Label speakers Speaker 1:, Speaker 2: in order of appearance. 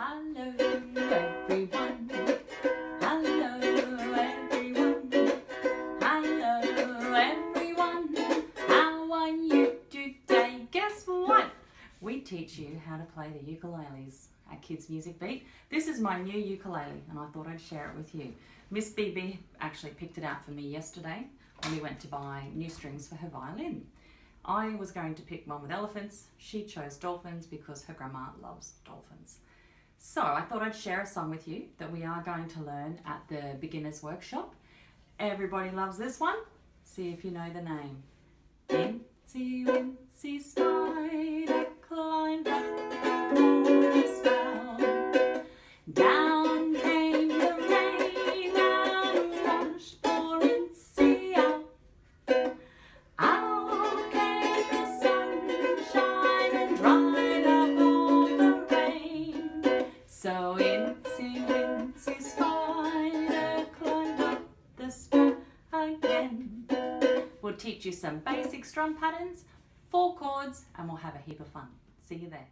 Speaker 1: Hello everyone, hello everyone, hello everyone, how are you today? Guess what? We teach you how to play the ukuleles at Kids Music Beat. This is my new ukulele and I thought I'd share it with you. Miss BB actually picked it out for me yesterday when we went to buy new strings for her violin. I was going to pick one with elephants. She chose dolphins because her grandma loves dolphins. So I thought I'd share a song with you that we are going to learn at the beginners workshop. Everybody loves this one. See if you know the name. Incy Wincy Spider climbed up the spout. Down came the rain and washed poor Incy out. Out came the sunshine and dried up all the rain. So Incy Wincy Spider climbed up the spout again. We'll teach you some basic strum patterns, 4 chords, and we'll have a heap of fun. See you there.